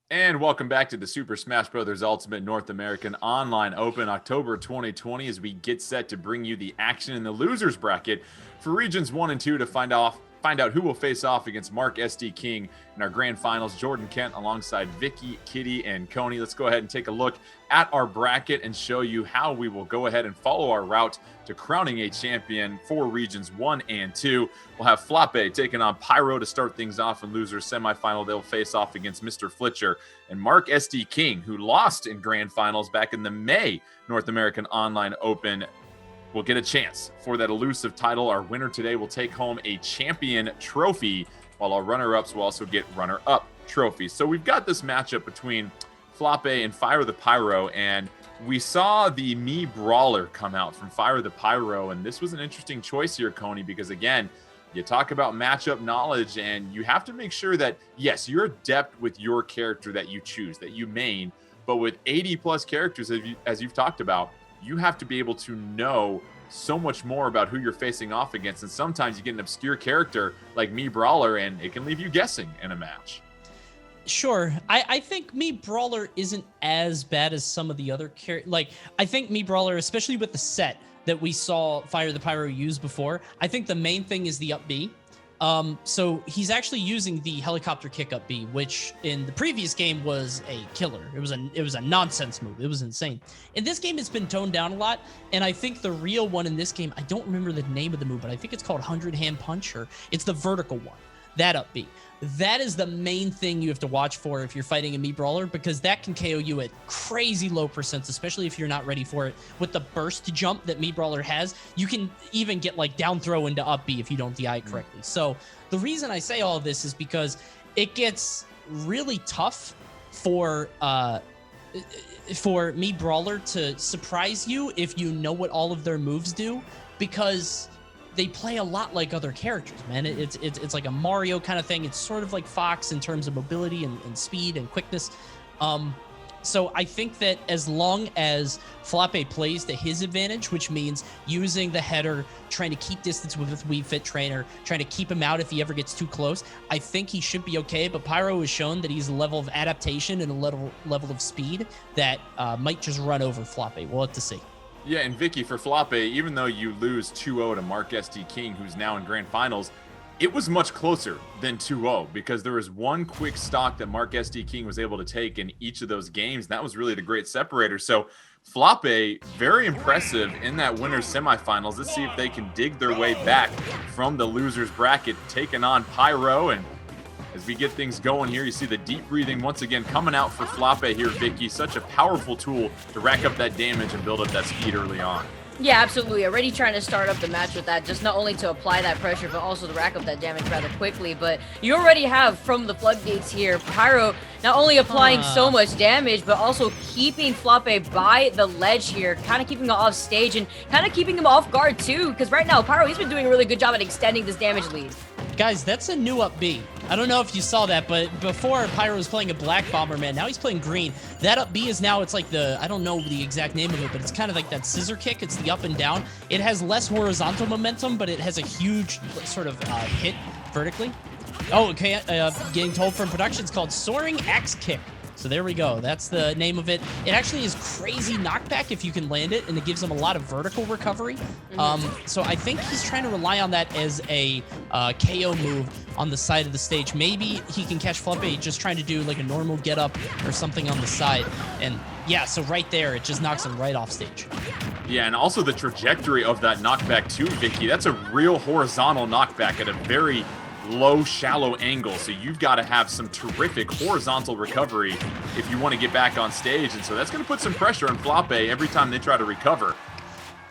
And welcome back to the Super Smash Bros. Ultimate North American Online Open October 2020 as we get set to bring you the action in the losers bracket for regions 1 and 2 to find out who will face off against Mark SD King in our grand finals. Jordan Kent alongside Vicky, Kitty, and Coney. Let's go ahead and take a look at our bracket and show you how we will go ahead and follow our route to crowning a champion for regions 1 and 2. We'll have Flappe taking on Pyro to start things off in losers semifinal. They'll face off against Mr. Flitcher and Mark SD King, who lost in grand finals back in the May North American Online Open. Will get a chance for that elusive title. Our winner today will take home a champion trophy, while our runner-ups will also get runner-up trophies. So we've got this matchup between Flappe and Fire the Pyro, and we saw the Mii Brawler come out from Fire the Pyro, and this was an interesting choice here, Coney, because again, you talk about matchup knowledge, and you have to make sure that, yes, you're adept with your character that you choose, that you main, but with 80 plus characters, as you've talked about, you have to be able to know so much more about who you're facing off against. And sometimes you get an obscure character like Mii Brawler, and it can leave you guessing in a match. Sure. I think Mii Brawler isn't as bad as some of the other characters. Like, I think Mii Brawler, especially with the set that we saw Fire the Pyro use before, I think the main thing is the up B. So he's actually using the helicopter kick up B, which in the previous game was a killer. It was a nonsense move. It was insane. In this game, it's been toned down a lot, and I think the real one in this game, I don't remember the name of the move, but I think it's called 100-hand punch, or it's the vertical one. That up B. That is the main thing you have to watch for if you're fighting a Mii Brawler, because that can KO you at crazy low percents, especially if you're not ready for it. With the burst jump that Mii Brawler has, you can even get like down throw into up B if you don't DI correctly. So the reason I say all of this is because it gets really tough for Mii Brawler to surprise you if you know what all of their moves do, because they play a lot like other characters, man. It's like a Mario kind of thing. It's sort of like Fox in terms of mobility and speed and quickness. So I think that as long as Flappe plays to his advantage, which means using the header, trying to keep distance with Wii Fit Trainer, trying to keep him out if he ever gets too close, I think he should be okay. But Pyro has shown that he's a level of adaptation and a level of speed that might just run over Flappe. We'll have to see. Yeah, and Vicky, for Flappe, even though you lose 2-0 to Mark SD King, who's now in grand finals, it was much closer than 2-0 because there was one quick stock that Mark SD King was able to take in each of those games. And that was really the great separator. So Flappe, very impressive in that winner's semifinals. Let's see if they can dig their way back from the loser's bracket, taking on Pyro. And as we get things going here, you see the deep breathing once again coming out for Flappe here, Vicky. Such a powerful tool to rack up that damage and build up that speed early on. Yeah, absolutely. Already trying to start up the match with that, just not only to apply that pressure, but also to rack up that damage rather quickly. But you already have, from the floodgates here, Pyro not only applying so much damage, but also keeping Flappe by the ledge here, kind of keeping him off stage and kind of keeping him off guard too, because right now, Pyro, he's been doing a really good job at extending this damage lead. Guys, that's a new up B. I don't know if you saw that, but before Pyro was playing a black Bomberman, now he's playing green. That up B is now, it's like the, I don't know the exact name of it, but it's kind of like that scissor kick. It's the up and down. It has less horizontal momentum, but it has a huge sort of hit vertically. Oh, okay, getting told from production, it's called Soaring Axe Kick. So there we go. That's the name of it. It actually is crazy knockback if you can land it, and it gives him a lot of vertical recovery. So I think he's trying to rely on that as a KO move on the side of the stage. Maybe he can catch Flappe just trying to do like a normal get up or something on the side. And yeah, so right there, it just knocks him right off stage. Yeah, and also the trajectory of that knockback too, Vicky. That's a real horizontal knockback at a very low, shallow angle. So you've got to have some terrific horizontal recovery if you want to get back on stage. And so that's going to put some pressure on Flappe every time they try to recover.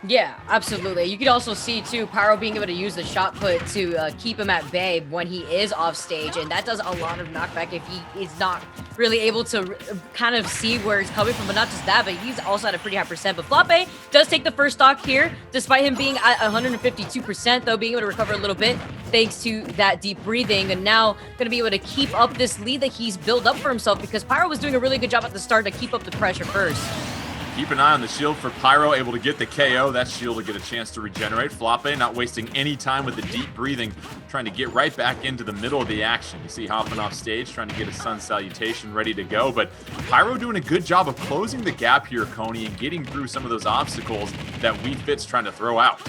Yeah, absolutely. You could also see, too, Pyro being able to use the shot put to keep him at bay when he is off stage, and that does a lot of knockback if he is not really able to kind of see where he's coming from. But not just that, but he's also at a pretty high percent. But Flappe does take the first stock here, despite him being at 152%, though, being able to recover a little bit thanks to that deep breathing, and now going to be able to keep up this lead that he's built up for himself, because Pyro was doing a really good job at the start to keep up the pressure first. Keep an eye on the shield for Pyro, able to get the KO. That shield will get a chance to regenerate. Flappe not wasting any time with the deep breathing, trying to get right back into the middle of the action. You see hopping off stage, trying to get a sun salutation ready to go. But Pyro doing a good job of closing the gap here, Coney, and getting through some of those obstacles that Wii Fit's trying to throw out.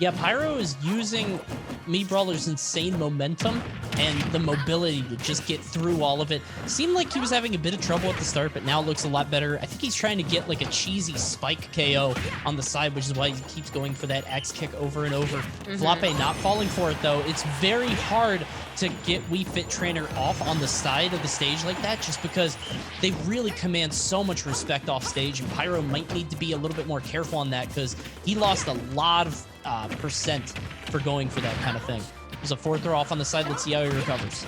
Yeah, Pyro is using Mii Brawler's insane momentum and the mobility to just get through all of it. Seemed like he was having a bit of trouble at the start, but now looks a lot better. I think he's trying to get like a cheesy spike KO on the side, which is why he keeps going for that X kick over and over. Flappe not falling for it, though. It's very hard to get Wii Fit Trainer off on the side of the stage like that, just because they really command so much respect off stage, and Pyro might need to be a little bit more careful on that because he lost a lot of percent for going for that kind of thing. There's a forward throw off on the side. Let's see how he recovers.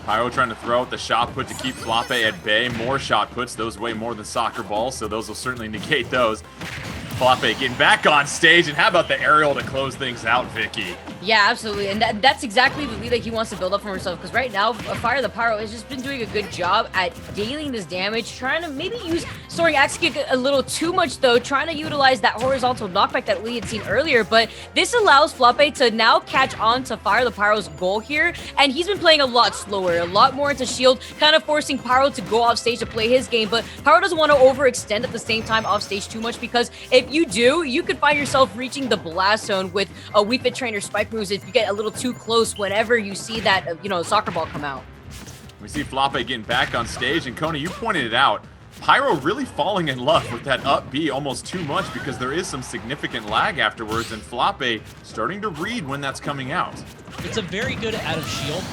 Pyro trying to throw out the shot put to keep Flappe at bay. More shot puts. Those weigh more than soccer balls, so those will certainly negate those. Flappe getting back on stage, and how about the aerial to close things out, Vicky? Yeah, absolutely, and that's exactly the lead that he wants to build up for himself, because right now, Fire the Pyro has just been doing a good job at dealing this damage, trying to maybe use Soaring Axe Kick a little too much, though, trying to utilize that horizontal knockback that we had seen earlier, but this allows Flappe to now catch on to Fire the Pyro's goal here, and he's been playing a lot slower, a lot more into shield, kind of forcing Pyro to go off stage to play his game, but Pyro doesn't want to overextend at the same time off stage too much, because if you do, you could find yourself reaching the blast zone with a Wii Fit Trainer spike moves if you get a little too close whenever you see that, soccer ball come out. We see Flappe getting back on stage, and Coney, you pointed it out. Pyro really falling in love with that up B almost too much, because there is some significant lag afterwards, and Flappe starting to read when that's coming out. It's a very good out of shield,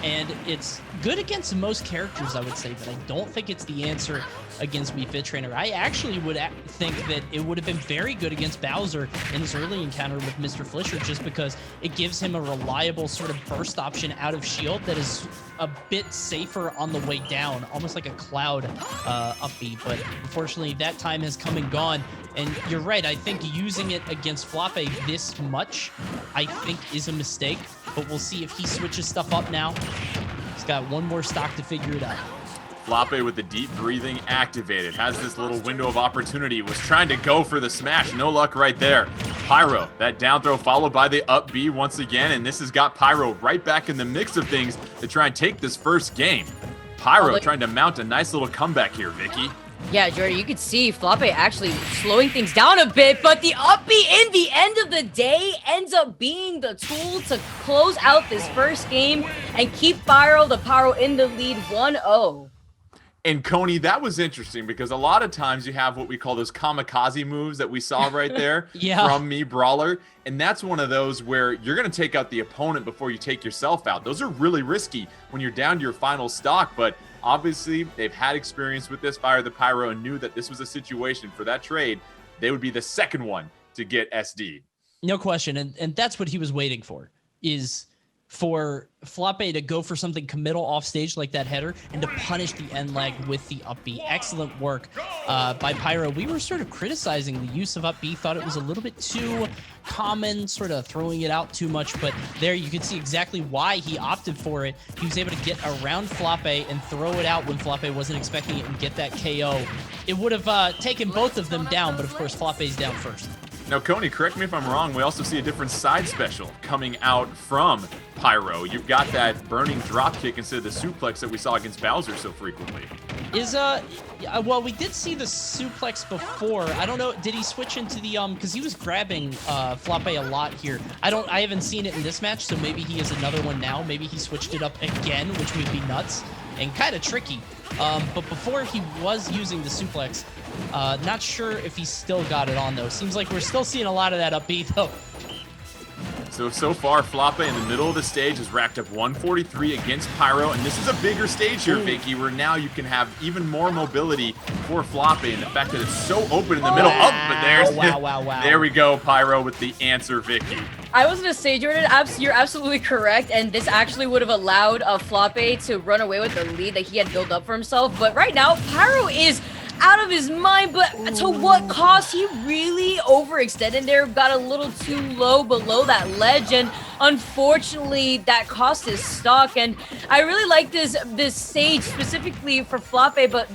and it's good against most characters, I would say, but I don't think it's the answer against Wii Fit Trainer. I actually would think that it would have been very good against Bowser in his early encounter with Mr. Flisher, just because it gives him a reliable sort of burst option out of shield that is a bit safer on the way down, almost like a Cloud up B. But unfortunately, that time has come and gone. And you're right, I think using it against Flappe this much, I think is a mistake. But we'll see if he switches stuff up now. He's got one more stock to figure it out. Flappe with the deep breathing activated, has this little window of opportunity, was trying to go for the smash, no luck right there. Pyro, that down throw followed by the up B once again, and this has got Pyro right back in the mix of things to try and take this first game. Pyro trying to mount a nice little comeback here, Vicky. Yeah, Jordan, you could see Flappe actually slowing things down a bit, but the up B in the end of the day ends up being the tool to close out this first game and keep Pyro the Pyro in the lead 1-0. And Coney, that was interesting because a lot of times you have what we call those kamikaze moves that we saw right there from Mii Brawler. And that's one of those where you're going to take out the opponent before you take yourself out. Those are really risky when you're down to your final stock. But obviously, they've had experience with this Fire the Pyro and knew that this was a situation for that trade. They would be the second one to get SD. No question. And that's what he was waiting for, is for Flappe to go for something committal off stage like that header and to punish the end lag with the up B. Excellent work by Pyro. We were sort of criticizing the use of up B, thought it was a little bit too common, sort of throwing it out too much, but there you can see exactly why he opted for it. He was able to get around Flappe and throw it out when Flappe wasn't expecting it and get that KO. It would have taken both of them down, but of course Flappe's down first. Now, Coney, correct me if I'm wrong, we also see a different side special coming out from Pyro. You've got that burning drop kick instead of the suplex that we saw against Bowser so frequently. Well, we did see the suplex before. I don't know, did he switch into the, because he was grabbing Flappe a lot here. I haven't seen it in this match, so maybe he has another one now. Maybe he switched it up again, which would be nuts and kind of tricky. But before he was using the suplex, not sure if he's still got it on, though. Seems like we're still seeing a lot of that up B, though. So far, Flappe in the middle of the stage has racked up 143 against Pyro, and this is a bigger stage here, Vicky, where now you can have even more mobility for Flappe, and the fact that it's so open in the middle. But there's wow. There we go, Pyro with the answer, Vicky. I was going to say, Jordan, you're absolutely correct, and this actually would have allowed Flappe to run away with the lead that he had built up for himself, but right now, Pyro is out of his mind, but to what cost? He really overextended there, got a little too low below that ledge, and unfortunately that cost his stock. And I really like this stage specifically for Flappe, but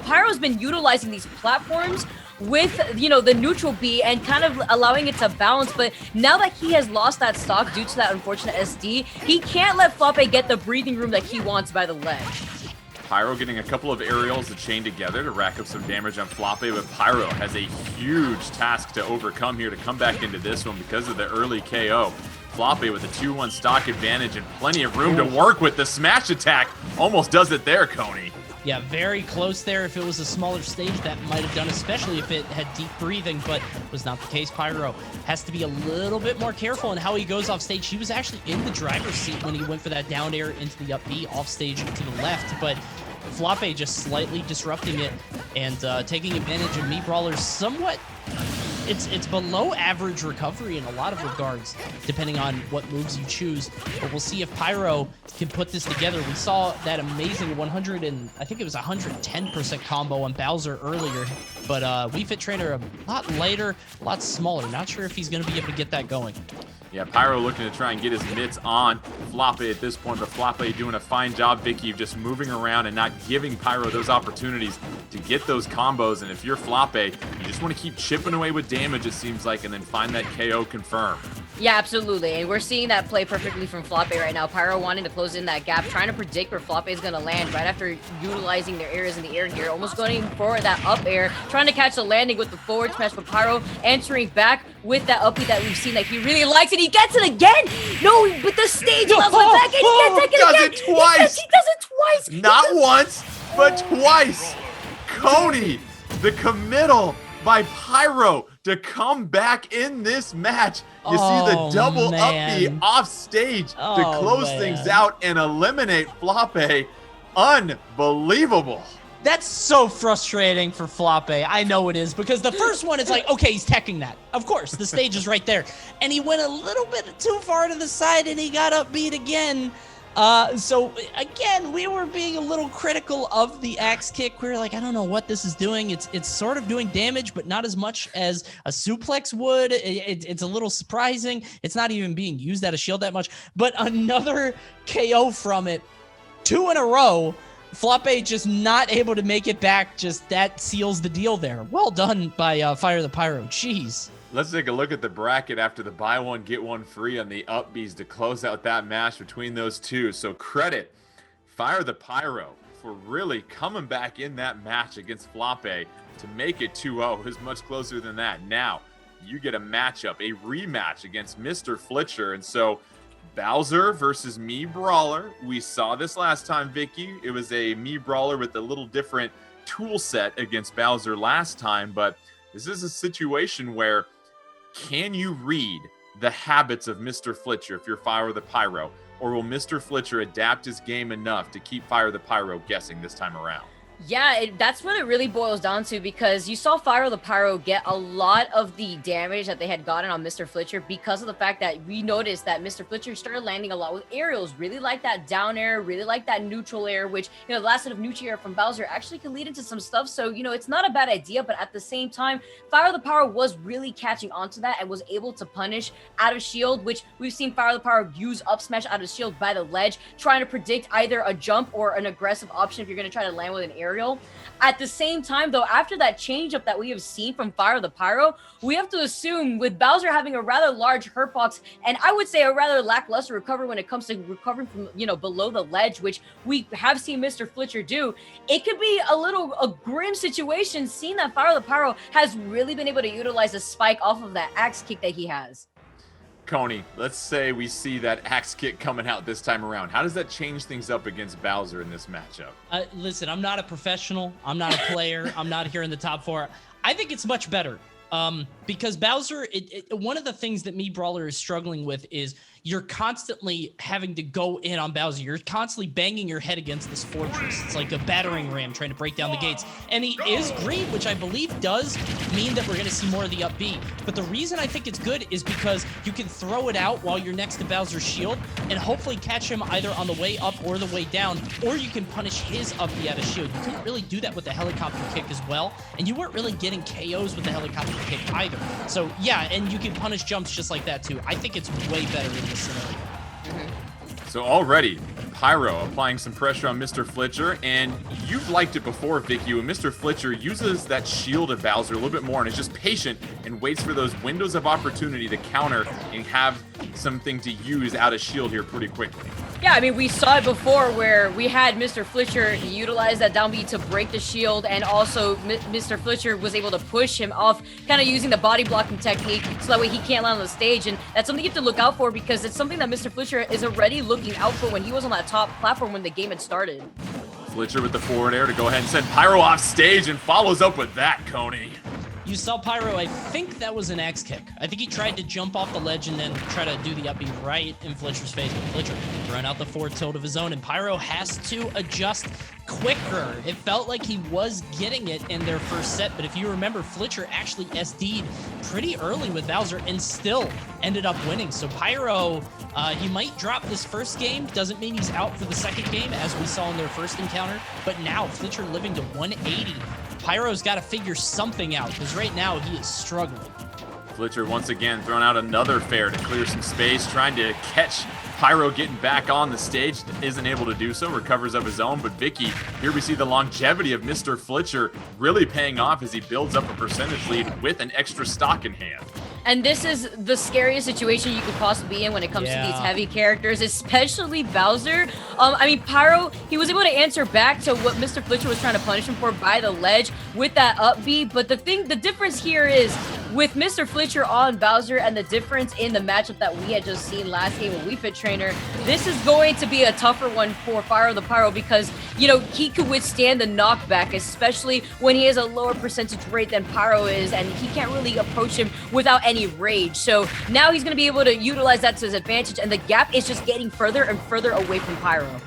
Pyro's been utilizing these platforms with, you know, the neutral B and kind of allowing it to balance. But now that he has lost that stock due to that unfortunate SD, he can't let Floppe get the breathing room that he wants by the ledge. Pyro getting a couple of aerials to chain together to rack up some damage on Floppe, but Pyro has a huge task to overcome here to come back into this one because of the early KO. Floppe with a 2-1 stock advantage and plenty of room to work with. The smash attack almost does it there, Coney. Yeah, very close there. If it was a smaller stage, that might have done, especially if it had deep breathing, but was not the case. Pyro has to be a little bit more careful in how he goes off stage. He was actually in the driver's seat when he went for that down air into the up B off stage to the left, but Floppe just slightly disrupting it and taking advantage of Mii Brawler's somewhat... It's below average recovery in a lot of regards, depending on what moves you choose. But we'll see if Pyro can put this together. We saw that amazing 100 and I think it was 110% combo on Bowser earlier, but Wii Fit Trainer a lot lighter, a lot smaller. Not sure if he's going to be able to get that going. Yeah, Pyro looking to try and get his mitts on Floppe at this point, but Floppe doing a fine job, Vicky, of just moving around and not giving Pyro those opportunities to get those combos. And if you're Floppe, you just want to keep chipping away with damage, it seems like, and then find that KO confirm. Yeah, absolutely. And we're seeing that play perfectly from Floppe right now. Pyro wanting to close in that gap, trying to predict where Floppe is going to land right after utilizing their areas in the air here. Almost going for that up air, trying to catch the landing with the forward smash, but Pyro answering back with that up B that we've seen that he really likes, and he gets it again! No, but the stage level back, and he gets it again! Does it twice! He does it twice! Not once, but twice! Coney, the committal by Pyro to come back in this match. You see the double up B off stage to close things out and eliminate Floppe. Unbelievable. That's so frustrating for Floppe. I know it is, because the first one, it's like, okay, he's teching that. Of course, the stage is right there. And he went a little bit too far to the side, and he got upbeat again. So, again, we were being a little critical of the axe kick. We were like, I don't know what this is doing. It's sort of doing damage, but not as much as a suplex would. It's a little surprising. It's not even being used at a shield that much. But another KO from it, 2 in a row. Floppe just not able to make it back. Just that seals the deal there. Well done by Fire the Pyro. Jeez. Let's take a look at the bracket after the buy one, get one free on the up Bs to close out that match between those two. So credit Fire the Pyro for really coming back in that match against Floppe to make it 2-0. It was much closer than that. Now you get a matchup, a rematch against Mr. Flitcher. And so Bowser versus Mii Brawler. We saw this last time, Vicky. It was a Mii Brawler with a little different tool set against Bowser last time, but this is a situation where can you read the habits of Mr. Flitcher if you're Fire the Pyro, or will Mr. Flitcher adapt his game enough to keep Fire the Pyro guessing this time around? Yeah, that's what it really boils down to, because you saw Fire the Pyro get a lot of the damage that they had gotten on Mr. Flitcher because of the fact that we noticed that Mr. Flitcher started landing a lot with aerials, really like that down air, really like that neutral air, which, you know, the last set of neutral air from Bowser actually can lead into some stuff. So, you know, it's not a bad idea, but at the same time, Fire the Pyro was really catching onto that and was able to punish out of shield, which we've seen Fire the Pyro use up smash out of shield by the ledge, trying to predict either a jump or an aggressive option if you're going to try to land with an aerial. At the same time, though, after that change-up that we have seen from Fire the Pyro, we have to assume with Bowser having a rather large hurt box, and I would say a rather lackluster recovery when it comes to recovering from, you know, below the ledge, which we have seen Mr. Flitcher do, it could be a grim situation, seeing that Fire the Pyro has really been able to utilize a spike off of that axe kick that he has. Coney, let's say we see that axe kick coming out this time around. How does that change things up against Bowser in this matchup? Listen, I'm not a professional. I'm not a player. I'm not here in the top 4. I think it's much better because Bowser, one of the things that Mii Brawler is struggling with is you're constantly having to go in on Bowser. You're constantly banging your head against this fortress. It's like a battering ram trying to break down the gates. And he is green, which I believe does mean that we're going to see more of the up B. But the reason I think it's good is because you can throw it out while you're next to Bowser's shield and hopefully catch him either on the way up or the way down, or you can punish his up B out of shield. You couldn't really do that with the helicopter kick as well, and you weren't really getting KOs with the helicopter kick either. So yeah, and you can punish jumps just like that too. I think it's way better in this scenario. So already, Pyro applying some pressure on Mr. Fletcher, and you've liked it before, Vicky, when Mr. Fletcher uses that shield of Bowser a little bit more and is just patient and waits for those windows of opportunity to counter and have something to use out of shield here pretty quickly. Yeah, I mean, we saw it before where we had Mr. Fletcher utilize that down B to break the shield, and also Mr. Fletcher was able to push him off, kind of using the body blocking technique, so that way he can't land on the stage, and that's something you have to look out for because it's something that Mr. Fletcher is already looking out for when he was on that top platform when the game had started. Fletcher with the forward air to go ahead and send Pyro off stage and follows up with that, Coney. You saw Pyro, I think that was an axe kick. I think he tried to jump off the ledge and then try to do the up B right in Fletcher's face, but Fletcher run out the forward tilt of his own, and Pyro has to adjust quicker. It felt like he was getting it in their first set, but if you remember, Fletcher actually SD'd pretty early with Bowser and still ended up winning. So Pyro, he might drop this first game, doesn't mean he's out for the second game, as we saw in their first encounter, but now Fletcher living to 180. Pyro's got to figure something out, because right now he is struggling. Fletcher once again throwing out another fair to clear some space, trying to catch Pyro getting back on the stage, isn't able to do so, recovers of his own. But Vicky, here we see the longevity of Mr. Fletcher really paying off as he builds up a percentage lead with an extra stock in hand. And this is the scariest situation you could possibly be in when it comes to these heavy characters, especially Bowser. I mean, Pyro, he was able to answer back to what Mr. Fletcher was trying to punish him for by the ledge with that up B. But the difference here is with Mr. Fletcher on Bowser and the difference in the matchup that we had just seen last game with Wii Fit Trainer, this is going to be a tougher one for Pyro the Pyro because, you know, he could withstand the knockback, especially when he has a lower percentage rate than Pyro is, and he can't really approach him without any rage. So now he's going to be able to utilize that to his advantage, and the gap is just getting further and further away from Pyro.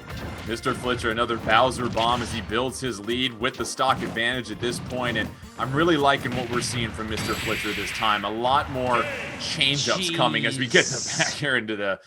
Mr. Fletcher, another Bowser bomb as he builds his lead with the stock advantage at this point, and I'm really liking what we're seeing from Mr. Fletcher this time. A lot more change-ups coming as we get back here into the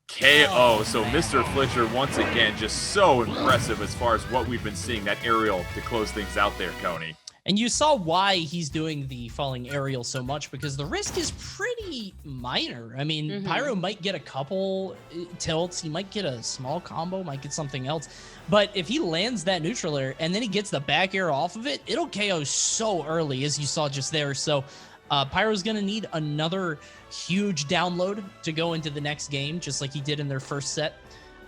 KO. So Mr. Fletcher, once again, just so impressive as far as what we've been seeing, that aerial to close things out there, Coney. And you saw why he's doing the falling aerial so much, because the risk is pretty minor. I mean, Pyro might get a couple tilts, he might get a small combo, might get something else. But if he lands that neutral air and then he gets the back air off of it, it'll KO so early, as you saw just there. So Pyro's going to need another huge download to go into the next game, just like he did in their first set.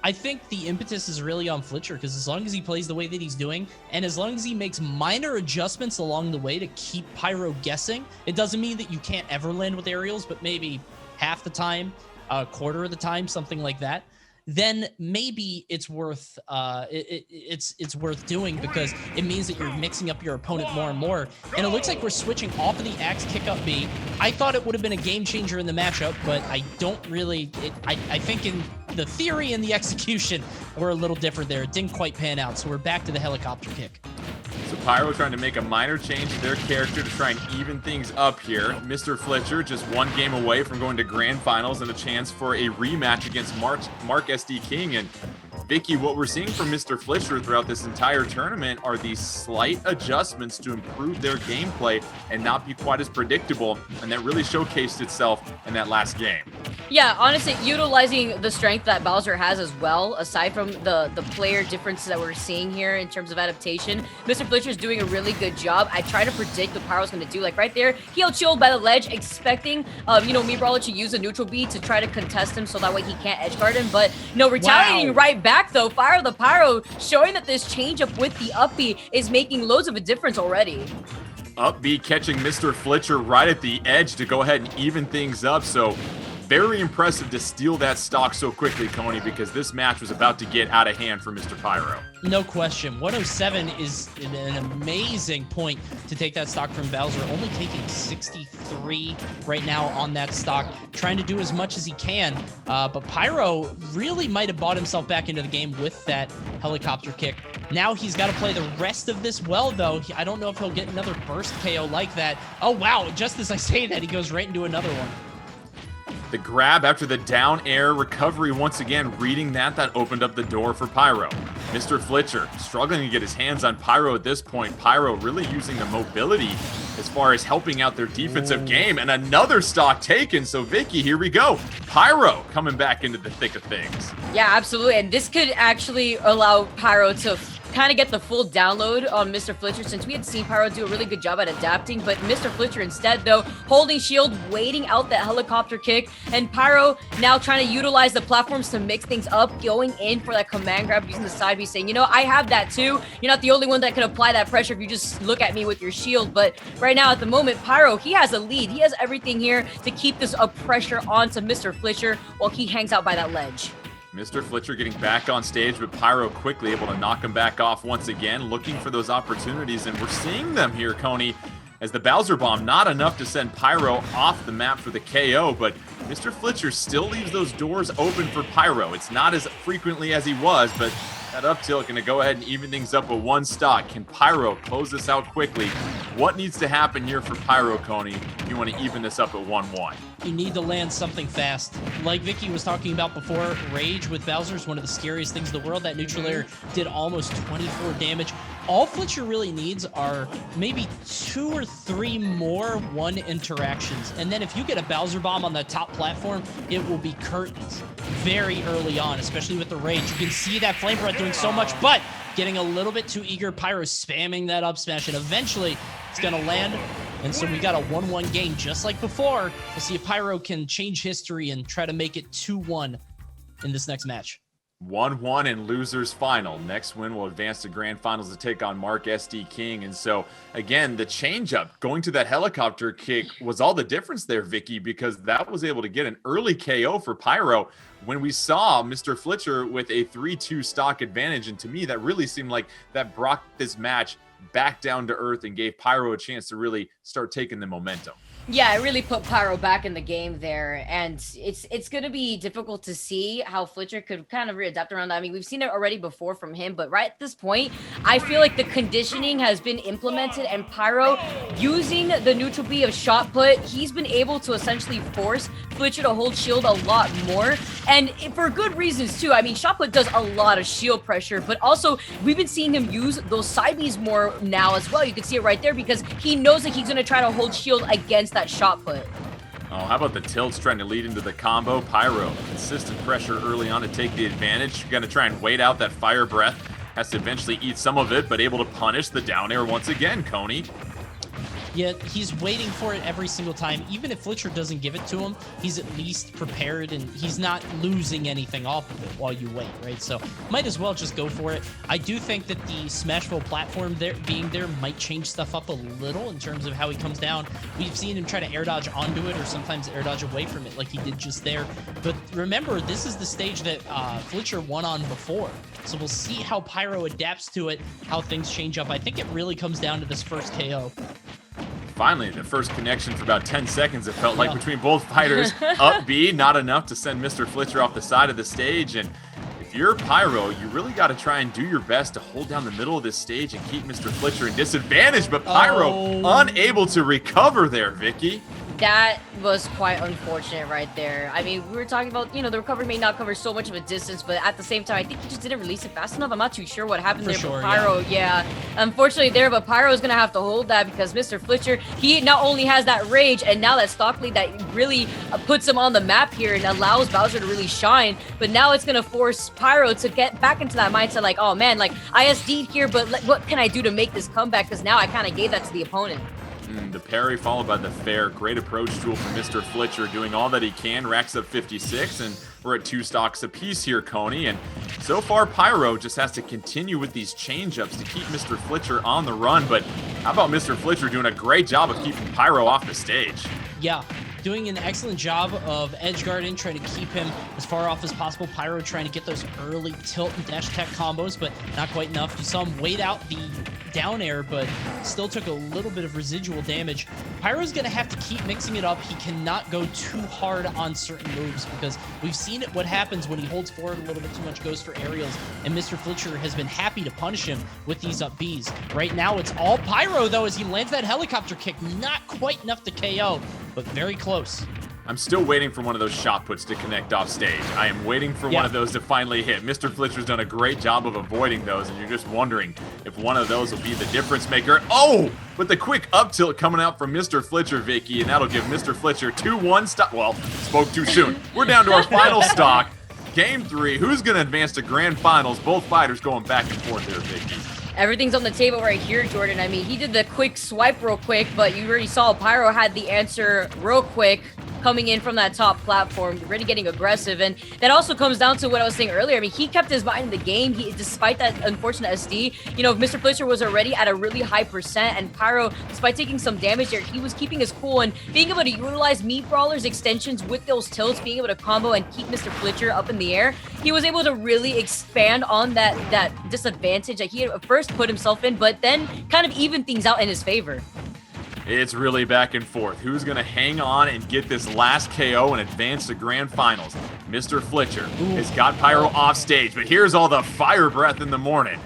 I think the impetus is really on Fletcher, because as long as he plays the way that he's doing, and as long as he makes minor adjustments along the way to keep Pyro guessing, it doesn't mean that you can't ever land with aerials, but maybe half the time, a quarter of the time, something like that, then maybe it's worth it's worth doing, because it means that you're mixing up your opponent more and more. And it looks like we're switching off of the axe kick up B. I thought it would have been a game changer in the matchup, but I don't really. I think in the theory and the execution were a little different there. It didn't quite pan out, so we're back to the helicopter kick. So Pyro trying to make a minor change to their character to try and even things up here. Mr. Fletcher just one game away from going to grand finals and a chance for a rematch against Mark SD King. And Vicky, what we're seeing from Mr. Fletcher throughout this entire tournament are these slight adjustments to improve their gameplay and not be quite as predictable, and that really showcased itself in that last game. Yeah, honestly, utilizing the strength that Bowser has as well, aside from the player differences that we're seeing here in terms of adaptation, Mr. Fletcher is doing a really good job. I try to predict what Pyro's going to do. Like right there, he'll chill by the ledge, expecting, me Brawler to use a neutral B to try to contest him so that way he can't edge guard him. But no, retaliating right back though, Pyro the Pyro showing that this change up with the up B is making loads of a difference already. Up B catching Mr. Fletcher right at the edge to go ahead and even things up. So very impressive to steal that stock so quickly, Coney, because this match was about to get out of hand for Mr. Pyro. No question. 107 is an amazing point to take that stock from Bowser, only taking 63 right now on that stock, trying to do as much as he can. But Pyro really might have bought himself back into the game with that helicopter kick. Now he's got to play the rest of this well, though. I don't know if he'll get another burst KO like that. Oh, wow. Just as I say that, he goes right into another one. The grab after the down air recovery once again, reading that opened up the door for Pyro. Mr. Fletcher struggling to get his hands on Pyro at this point. Pyro really using the mobility as far as helping out their defensive game, and another stock taken. So Vicky, here we go. Pyro coming back into the thick of things. Yeah, absolutely. And this could actually allow Pyro to kind of get the full download on Mr. Fletcher, since we had seen Pyro do a really good job at adapting, but Mr. Fletcher instead, though, holding shield, waiting out that helicopter kick, and Pyro now trying to utilize the platforms to mix things up, going in for that command grab, using the side B, saying, you know, I have that too. You're not the only one that can apply that pressure if you just look at me with your shield. But right now, at the moment, Pyro, he has a lead. He has everything here to keep this pressure onto Mr. Fletcher while he hangs out by that ledge. Mr. Fletcher getting back on stage, but Pyro quickly able to knock him back off once again, looking for those opportunities, and we're seeing them here, Coney, as the Bowser Bomb, not enough to send Pyro off the map for the KO, but Mr. Fletcher still leaves those doors open for Pyro. It's not as frequently as he was, but that up tilt going to go ahead and even things up with one stock. Can Pyro close this out quickly? What needs to happen here for Pyro, Coney, if you want to even this up at 1-1? You need to land something fast. Like Vicky was talking about before, Rage with Bowser is one of the scariest things in the world. That neutral air did almost 24 damage. All Fletcher really needs are maybe 2 or 3 more one interactions. And then if you get a Bowser Bomb on the top platform, it will be curtains very early on, especially with the Rage. You can see that Flame Breath doing so much, but getting a little bit too eager. Pyro spamming that up smash, and eventually it's going to land. And so we got a 1-1 game just like before. We'll see if Pyro can change history and try to make it 2-1 in this next match. 1-1 in losers final. Next win will advance to grand finals to take on Mark SD King. And so again, the changeup going to that helicopter kick was all the difference there, Vicky, because that was able to get an early KO for Pyro when we saw Mr. Fletcher with a 3-2 stock advantage. And to me, that really seemed like that brought this match back down to earth and gave Pyro a chance to really start taking the momentum. Yeah, it really put Pyro back in the game there, and it's going to be difficult to see how Fletcher could kind of readapt around that. I mean, we've seen it already before from him, but right at this point, I feel like the conditioning has been implemented, and Pyro, using the neutral B of shot put, he's been able to essentially force Fletcher to hold shield a lot more, and for good reasons too. I mean, shot put does a lot of shield pressure, but also we've been seeing him use those side Bs more now as well. You can see it right there because he knows that he's going to try to hold shield against that shot put. Oh, how about the tilts trying to lead into the combo? Pyro, consistent pressure early on to take the advantage. Going to try and wait out that fire breath. Has to eventually eat some of it, but able to punish the down air once again, Coney. Yet he's waiting for it every single time. Even if Fletcher doesn't give it to him, he's at least prepared and he's not losing anything off of it while you wait, right? So might as well just go for it. I do think that the Smashville platform being there might change stuff up a little in terms of how he comes down. We've seen him try to air dodge onto it or sometimes air dodge away from it like he did just there. But remember, this is the stage that Fletcher won on before. So we'll see how Pyro adapts to it, how things change up. I think it really comes down to this first KO. Finally, the first connection for about 10 seconds, it felt like, between both fighters. Up B, not enough to send Mr. Fletcher off the side of the stage. And if you're Pyro, you really got to try and do your best to hold down the middle of this stage and keep Mr. Fletcher in disadvantage. But Pyro unable to recover there, Vicky. That was quite unfortunate right there. I mean, we were talking about, you know, the recovery may not cover so much of a distance, but at the same time, I think he just didn't release it fast enough. I'm not too sure what happened there, but Pyro, yeah, unfortunately there, but Pyro is going to have to hold that because Mr. Fletcher, he not only has that rage and now that stock lead that really puts him on the map here and allows Bowser to really shine, but now it's going to force Pyro to get back into that mindset like, oh man, like I SD'd here, but what can I do to make this comeback? Because now I kind of gave that to the opponent. The parry followed by the fair. Great approach tool from Mr. Fletcher, doing all that he can, racks up 56, and we're at 2 stocks apiece here, Coney. And so far, Pyro just has to continue with these change-ups to keep Mr. Fletcher on the run. But how about Mr. Fletcher doing a great job of keeping Pyro off the stage? Yeah, doing an excellent job of edge guarding, trying to keep him as far off as possible. Pyro trying to get those early tilt and dash attack combos, but not quite enough. You saw him wait out the down air, but still took a little bit of residual damage. Pyro's going to have to keep mixing it up. He cannot go too hard on certain moves because we've seen it what happens when he holds forward a little bit too much, goes for aerials, and Mr. Fletcher has been happy to punish him with these up Bs. Right now, it's all Pyro, though, as he lands that helicopter kick. Not quite enough to KO, but very close. I'm still waiting for one of those shot puts to connect off stage. I am waiting for one of those to finally hit. Mr. Flitcher's done a great job of avoiding those, and you're just wondering if one of those will be the difference maker. Oh, but the quick up tilt coming out from Mr. Flitcher, Vicky, and that'll give Mr. Flitcher 2-1 stock. Well, spoke too soon. We're down to our final stock. Game 3. Who's going to advance to grand finals? Both fighters going back and forth here, Vicky. Everything's on the table right here, Jordan. I mean, he did the quick swipe real quick, but you already saw Pyro had the answer real quick coming in from that top platform, really getting aggressive. And that also comes down to what I was saying earlier. I mean, he kept his mind in the game. Despite that unfortunate SD, you know, Mr. Flitcher was already at a really high percent, and Pyro, despite taking some damage there, he was keeping his cool and being able to utilize Meat Brawler's extensions with those tilts, being able to combo and keep Mr. Flitcher up in the air. He was able to really expand on that disadvantage that he had at first put himself in, but then kind of even things out in his favor. It's really back and forth. Who's going to hang on and get this last KO and advance to grand finals? Mr. Flitcher has got Pyro off stage, but here's all the fire breath in the morning.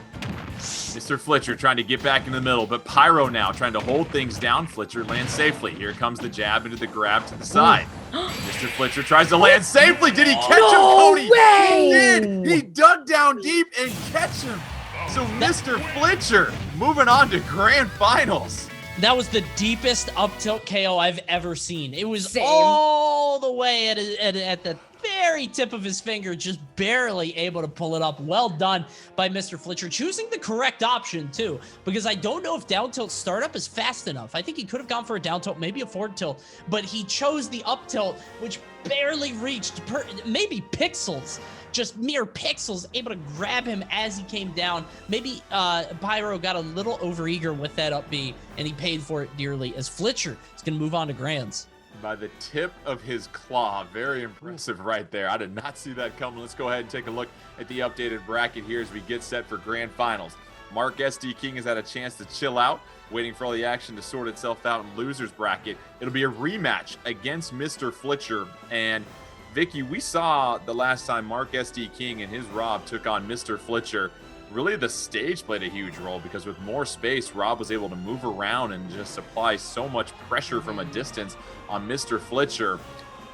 Mr. Flitcher trying to get back in the middle, but Pyro now trying to hold things down. Flitcher lands safely. Here comes the jab into the grab to the side. Mr. Flitcher tries to land safely. Did he catch him, Cody? Way! He did. He dug down deep and catch him. So Mr. Flitcher moving on to grand finals. That was the deepest up tilt KO I've ever seen. It was Same. all the way at the very tip of his finger, just barely able to pull it up. Well done by Mr. Flitcher, choosing the correct option too, because I don't know if down tilt startup is fast enough. I think he could have gone for a down tilt, maybe a forward tilt, but he chose the up tilt, which barely reached maybe pixels. Just mere pixels, able to grab him as he came down. Maybe Pyro got a little overeager with that up B, and he paid for it dearly, as Flitcher is going to move on to grands. By the tip of his claw. Very impressive right there. I did not see that coming. Let's go ahead and take a look at the updated bracket here as we get set for grand finals. Mark SD King has had a chance to chill out, waiting for all the action to sort itself out in losers bracket. It'll be a rematch against Mr. Flitcher, and Vicky, we saw the last time Mark SD King and his Rob took on Mr. Flitcher. Really, the stage played a huge role because with more space, Rob was able to move around and just apply so much pressure from a distance on Mr. Flitcher.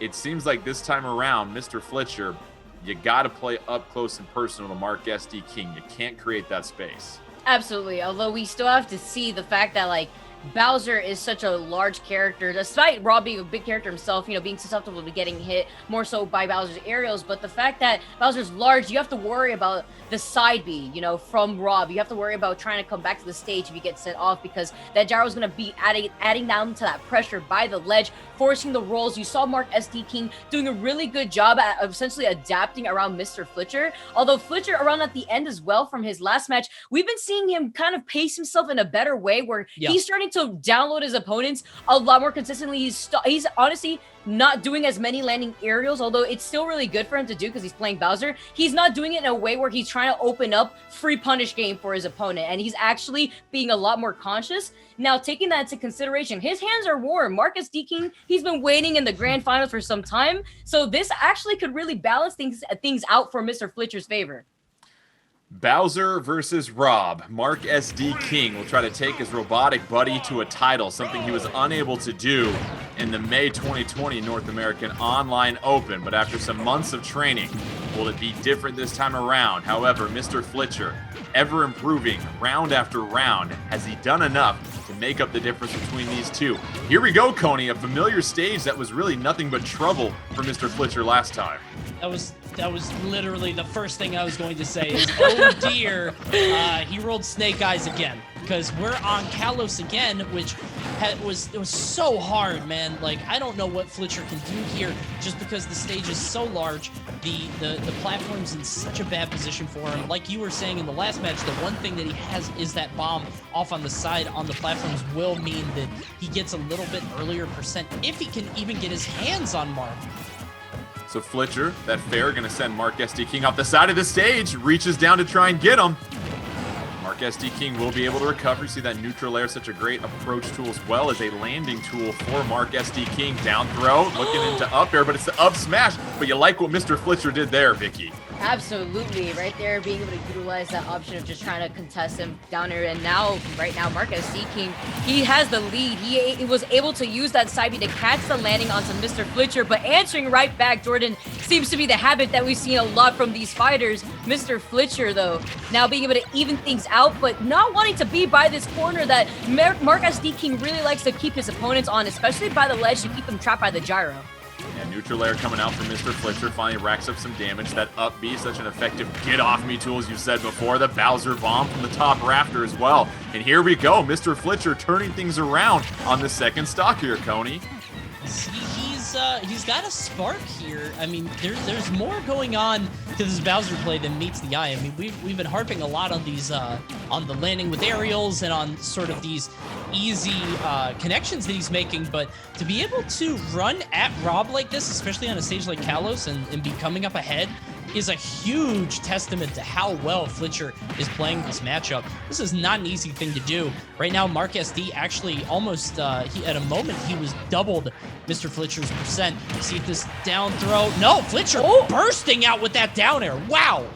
It seems like this time around, Mr. Flitcher, you got to play up close and personal to Mark SD King. You can't create that space. Absolutely. Although we still have to see the fact that, like, Bowser is such a large character, despite Rob being a big character himself, you know, being susceptible to getting hit more so by Bowser's aerials. But the fact that Bowser's large, you have to worry about the side B, you know, from Rob. You have to worry about trying to come back to the stage if you get sent off, because that gyro is going to be adding down to that pressure by the ledge, forcing the rolls. You saw Mark SD King doing a really good job at essentially adapting around Mr. Flitcher. Although Flitcher around at the end as well from his last match, we've been seeing him kind of pace himself in a better way where he's starting to download his opponents a lot more consistently. He's honestly not doing as many landing aerials, although it's still really good for him to do because he's playing Bowser. He's not doing it in a way where he's trying to open up free punish game for his opponent, and he's actually being a lot more conscious. Now, taking that into consideration, his hands are warm. Mark SD King, he's been waiting in the grand finals for some time, so this actually could really balance things out for Mr. Flitcher's favor. Bowser versus Rob. Mark SD King will try to take his robotic buddy to a title, something he was unable to do in the May 2020 North American Online Open. But after some months of training, will it be different this time around? However, Mr. Flitcher, ever improving round after round. Has he done enough to make up the difference between these two? Here we go, Coney, a familiar stage that was really nothing but trouble for Mr. Flitcher last time. That was literally the first thing I was going to say is, oh dear, he rolled Snake Eyes again, because we're on Kalos again, which it was so hard, man. Like, I don't know what Flitcher can do here, just because the stage is so large. The platform's in such a bad position for him. Like you were saying in the last match, the one thing that he has is that bomb off on the side on the platforms will mean that he gets a little bit earlier percent, if he can even get his hands on Mark. So Flitcher, that fair, going to send Mark SD King off the side of the stage, reaches down to try and get him. Mark SD King will be able to recover. You see that neutral air, such a great approach tool as well as a landing tool for Mark SD King. Down throw, looking into up air, but it's the up smash. But you like what Mr. Flitcher did there, Vicky. Absolutely, right there, being able to utilize that option of just trying to contest him down there. And now, right now, Mark SD King, he has the lead. He was able to use that side B to catch the landing onto Mr. Flitcher, but answering right back, Jordan, seems to be the habit that we've seen a lot from these fighters. Mr. Flitcher, though, now being able to even things out, but not wanting to be by this corner that Mark SD King really likes to keep his opponents on, especially by the ledge to keep them trapped by the gyro. And neutral air coming out from Mr. Flitcher finally racks up some damage. That up B, such an effective get-off-me tool, as you said before. The Bowser bomb from the top rafter as well. And here we go, Mr. Flitcher turning things around on the second stock here, Coney. He's got a spark here. I mean, there's more going on to this Bowser play than meets the eye. I mean, we've been harping a lot on these on the landing with aerials and on sort of these easy connections that he's making, but to be able to run at Rob like this, especially on a stage like Kalos, and be coming up ahead, is a huge testament to how well Flitcher is playing this matchup. This is not an easy thing to do. Right now, Mark SD actually almost, at a moment, he was doubled Mr. Flitcher's percent. See if this down throw. No, Flitcher bursting out with that down air. Wow.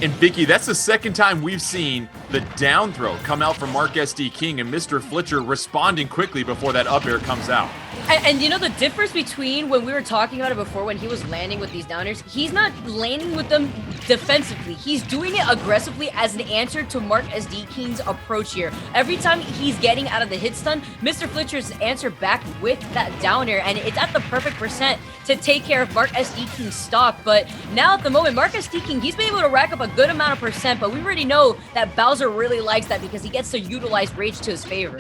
And Vicky, that's the second time we've seen the down throw come out from Mark SD King and Mr. Flitcher responding quickly before that up air comes out. And you know the difference between when we were talking about it before, when he was landing with these downers, he's not landing with them defensively. He's doing it aggressively as an answer to Mark SD King's approach here. Every time he's getting out of the hit stun, Mr. Flitcher's answer back with that down air, and it's at the perfect percent to take care of Mark SD King's stock. But now at the moment, Mark SD King, he's been able to rack up a good amount of percent, but we already know that Bowser really likes that because he gets to utilize rage to his favor.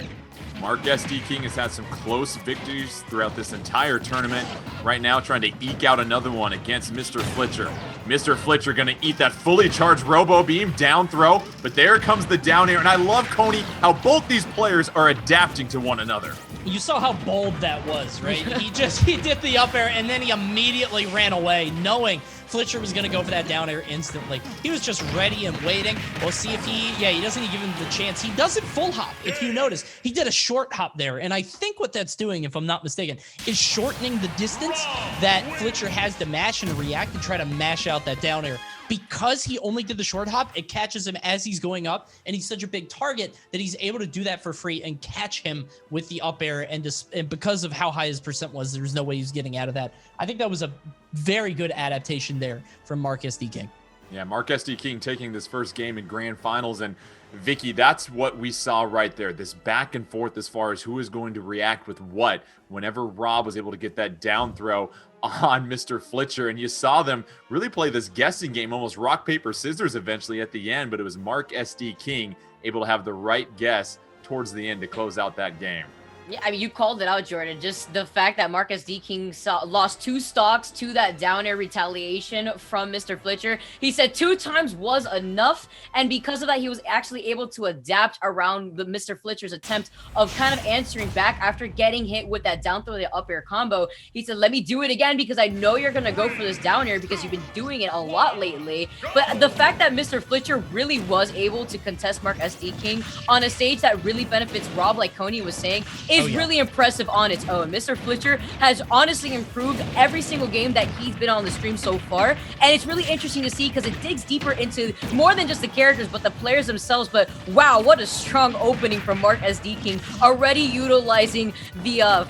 Mark SD King has had some close victories throughout this entire tournament. Right now, trying to eke out another one against Mr. Flitcher. Mr. Flitcher going to eat that fully charged Robo Beam down throw, but there comes the down air. And I love, Coney, how both these players are adapting to one another. You saw how bold that was, right? he did the up air and then he immediately ran away, knowing Flitcher was going to go for that down air instantly. He was just ready and waiting. We'll see if he doesn't give him the chance. He doesn't full hop, if you notice. He did a short hop there, and I think what that's doing, if I'm not mistaken, is shortening the distance that Flitcher has to mash and react and try to mash out that down air. Because he only did the short hop, it catches him as he's going up, and he's such a big target that he's able to do that for free and catch him with the up air, and because of how high his percent was, there's no way he's getting out of that. I think that was a very good adaptation there from Mark SD King. Yeah, Mark SD King taking this first game in grand finals, and Vicky, that's what we saw right there. This back and forth as far as who is going to react with what whenever Rob was able to get that down throw on Mr. Flitcher. And you saw them really play this guessing game, almost rock, paper, scissors eventually at the end, but it was Mark SD King able to have the right guess towards the end to close out that game. Yeah, I mean, you called it out, Jordan. Just the fact that Mark SD King lost 2 stocks to that down air retaliation from Mr. Flitcher. He said 2 times was enough, and because of that, he was actually able to adapt around the Mr. Flitcher's attempt of kind of answering back after getting hit with that down throw, the up air combo. He said, let me do it again because I know you're going to go for this down air because you've been doing it a lot lately. But the fact that Mr. Flitcher really was able to contest Mark SD King on a stage that really benefits Rob, like Coney was saying, is really impressive on its own. Mr. Flitcher has honestly improved every single game that he's been on the stream so far, and it's really interesting to see because it digs deeper into more than just the characters but the players themselves. But wow, what a strong opening from Mark SD King, already utilizing the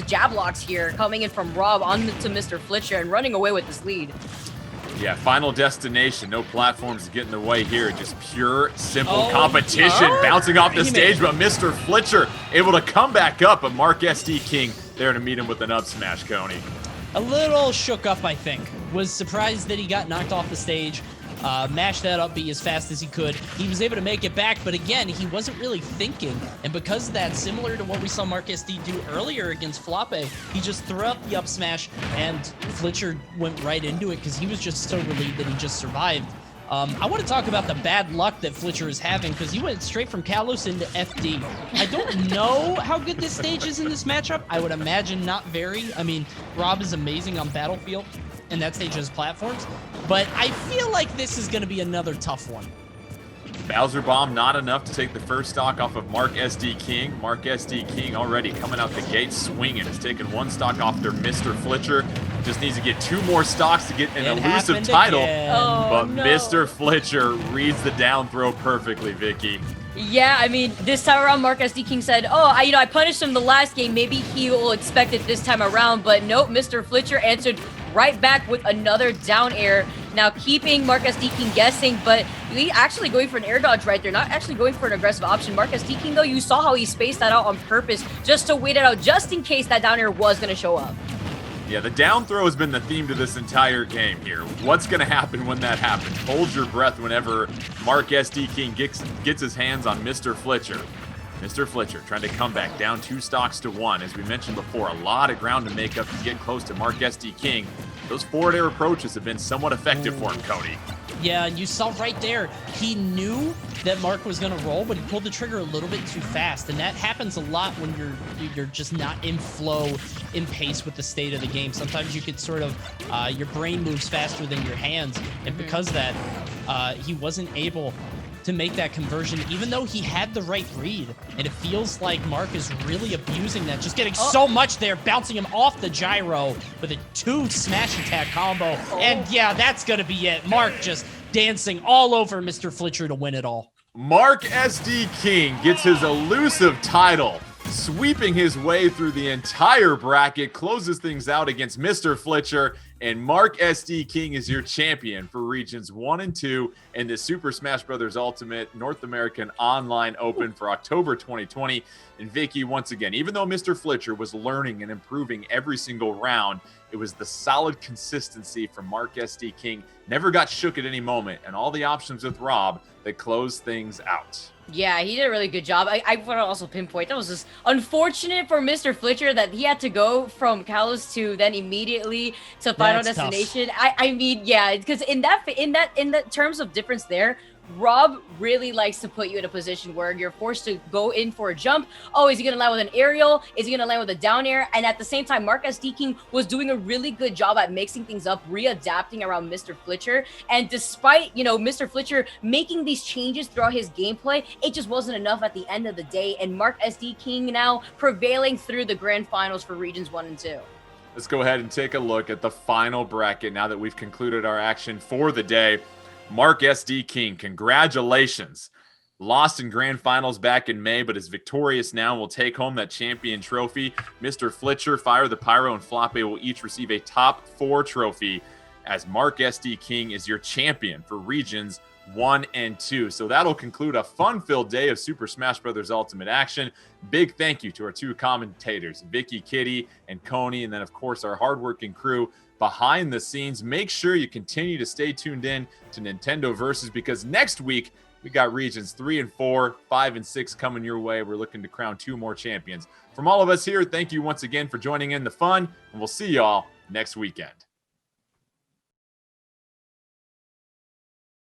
jab locks here coming in from Rob onto Mr. Flitcher and running away with this lead. Yeah, final destination. No platforms to get in the way here. Just pure, simple competition bouncing off the stage. But Mr. Flitcher able to come back up. But Mark SD King there to meet him with an up smash, Coney. A little shook up, I think. Was surprised that he got knocked off the stage. Mashed that up B as fast as he could. He was able to make it back, but again, he wasn't really thinking. And because of that, similar to what we saw Mark SD do earlier against Floppe, he just threw up the up smash, and Flitcher went right into it because he was just so relieved that he just survived. I want to talk about the bad luck that Flitcher is having because he went straight from Kalos into FD. I don't know how good this stage is in this matchup. I would imagine not very. I mean, Rob is amazing on Battlefield, and that stage has platforms. But I feel like this is going to be another tough one. Bowser Bomb not enough to take the first stock off of Mark SD King. Mark SD King already coming out the gate swinging. He's taking one stock off their Mr. Flitcher. Just needs to get 2 more stocks to get an elusive title. But no. Mr. Flitcher reads the down throw perfectly, Vicky. Yeah, I mean, this time around, Mark SD King said, I punished him the last game. Maybe he will expect it this time around. But nope, Mr. Flitcher answered right back with another down air. Now keeping Mark SD King guessing, but he actually going for an air dodge right there, not actually going for an aggressive option. Mark SD King, though, you saw how he spaced that out on purpose just to wait it out, just in case that down air was going to show up. Yeah, the down throw has been the theme to this entire game here. What's going to happen when that happens? Hold your breath whenever Mark SD King gets his hands on Mr. Flitcher. Mr. Flitcher trying to come back down 2 stocks to 1. As we mentioned before, a lot of ground to make up to get close to Mark SD King. Those forward air approaches have been somewhat effective for him, Cody. Yeah, and you saw right there, he knew that Mark was going to roll, but he pulled the trigger a little bit too fast. And that happens a lot when you're just not in flow, in pace with the state of the game. Sometimes you could sort of, your brain moves faster than your hands. And because of that, he wasn't able to make that conversion, even though he had the right read. And it feels like Mark is really abusing that, just getting so much there, bouncing him off the gyro with a 2 smash attack combo. And yeah, that's gonna be it. Mark just dancing all over Mr. Flitcher to win it all. Mark SD King gets his elusive title, sweeping his way through the entire bracket, closes things out against Mr. Flitcher, and Mark SD King is your champion for Regions 1 and 2 in the Super Smash Bros. Ultimate North American Online Open for October 2020. And Vicky, once again, even though Mr. Flitcher was learning and improving every single round, it was the solid consistency from Mark SD King. Never got shook at any moment, and all the options with Rob that closed things out. Yeah, he did a really good job. I want to also pinpoint that was just unfortunate for Mr. Flitcher that he had to go from Kalos to then immediately to Final That's Destination. I mean, yeah, because in that terms of difference there, Rob really likes to put you in a position where you're forced to go in for a jump. Oh, is he going to land with an aerial? Is he going to land with a down air? And at the same time, Mark SD King was doing a really good job at mixing things up, readapting around Mr. Flitcher. And despite, Mr. Flitcher making these changes throughout his gameplay, it just wasn't enough at the end of the day. And Mark SD King now prevailing through the grand finals for Regions 1 and 2. Let's go ahead and take a look at the final bracket now that we've concluded our action for the day. Mark SD King, congratulations. Lost in grand finals back in May, but is victorious now and will take home that champion trophy. Mr. Flitcher, Fire the Pyro, and Floppe will each receive a top 4 trophy as Mark SD King is your champion for Regions 1 and 2. So that'll conclude a fun-filled day of Super Smash Bros. Ultimate action. Big thank you to our 2 commentators, Vicky, Kitty, and Coney, and then, of course, our hardworking crew behind the scenes. Make sure you continue to stay tuned in to Nintendo Versus, because next week we got Regions 3 and 4, 5 and 6 coming your way. We're looking to crown 2 more champions. From all of us here, thank you once again for joining in the fun, and we'll see y'all next weekend.